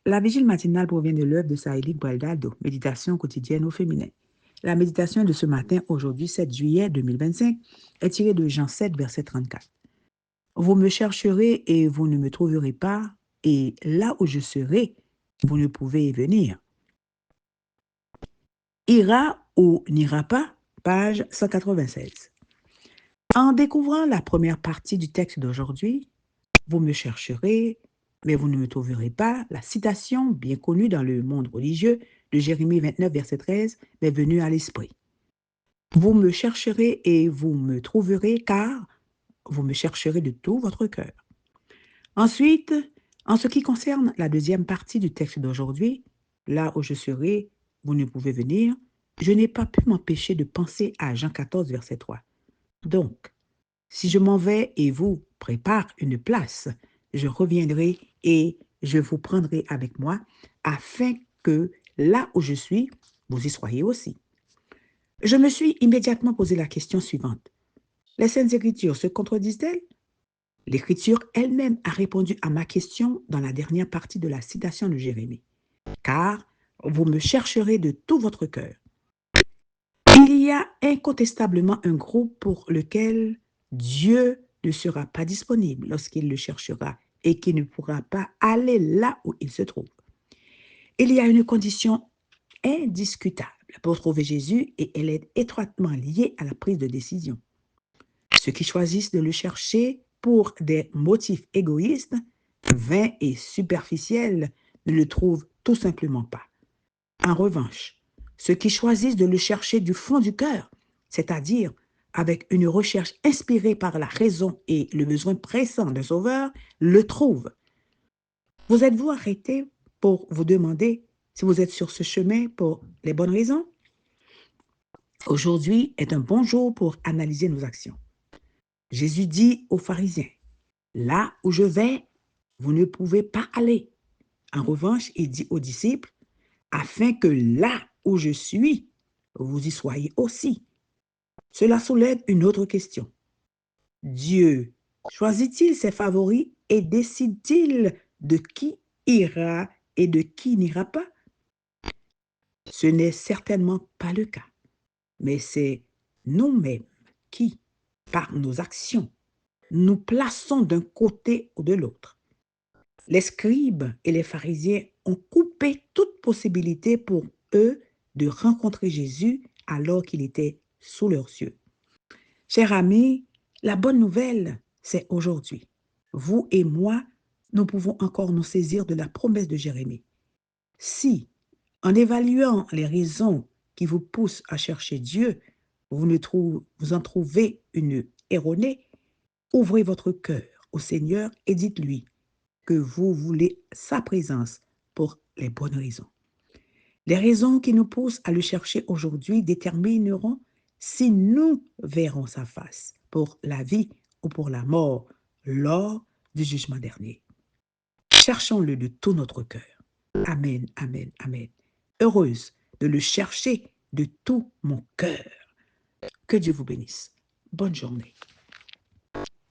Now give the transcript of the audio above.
La vigile matinale provient de l'œuvre de Saïli Gualdaldo, Méditation quotidienne au féminin. La méditation de ce matin, aujourd'hui 7 juillet 2025, est tirée de Jean 7, verset 34. Vous me chercherez et vous ne me trouverez pas, et là où je serai, vous ne pouvez y venir. Ira ou n'ira pas, page 196. En découvrant la première partie du texte d'aujourd'hui, vous me chercherez, mais vous ne me trouverez pas, la citation bien connue dans le monde religieux de Jérémie 29, verset 13, m'est venue à l'esprit. Vous me chercherez et vous me trouverez, car vous me chercherez de tout votre cœur. Ensuite, en ce qui concerne la deuxième partie du texte d'aujourd'hui, là où je serai, vous ne pouvez venir, je n'ai pas pu m'empêcher de penser à Jean 14, verset 3. Donc, si je m'en vais et vous prépare une place, je reviendrai et je vous prendrai avec moi, afin que là où je suis, vous y soyez aussi. Je me suis immédiatement posé la question suivante. Les Saintes Écritures se contredisent-elles? L'Écriture elle-même a répondu à ma question dans la dernière partie de la citation de Jérémie. Car vous me chercherez de tout votre cœur. Il y a incontestablement un groupe pour lequel Dieu ne sera pas disponible lorsqu'il le cherchera et qui ne pourra pas aller là où il se trouve. Il y a une condition indiscutable pour trouver Jésus et elle est étroitement liée à la prise de décision. Ceux qui choisissent de le chercher pour des motifs égoïstes, vains et superficiels ne le trouvent tout simplement pas. En revanche, ceux qui choisissent de le chercher du fond du cœur, c'est-à-dire avec une recherche inspirée par la raison et le besoin pressant d'un sauveur, le trouvent. Vous êtes-vous arrêté pour vous demander si vous êtes sur ce chemin pour les bonnes raisons? Aujourd'hui est un bon jour pour analyser nos actions. Jésus dit aux pharisiens, là où je vais, vous ne pouvez pas aller. En revanche, il dit aux disciples, afin que là où je suis, vous y soyez aussi. Cela soulève une autre question. Dieu choisit-il ses favoris et décide-t-il de qui ira et de qui n'ira pas? Ce n'est certainement pas le cas, mais c'est nous-mêmes qui, par nos actions, nous plaçons d'un côté ou de l'autre. Les scribes et les pharisiens ont coupé toute possibilité pour eux de rencontrer Jésus alors qu'il était sous leurs yeux. Chers amis, la bonne nouvelle, c'est aujourd'hui. Vous et moi, nous pouvons encore nous saisir de la promesse de Jérémie. Si, en évaluant les raisons qui vous poussent à chercher Dieu, vous en trouvez une erronée, ouvrez votre cœur au Seigneur et dites-lui que vous voulez sa présence pour les bonnes raisons. Les raisons qui nous poussent à le chercher aujourd'hui détermineront si nous verrons sa face pour la vie ou pour la mort lors du jugement dernier. Cherchons-le de tout notre cœur. Amen, amen, amen. Heureuse de le chercher de tout mon cœur. Que Dieu vous bénisse. Bonne journée.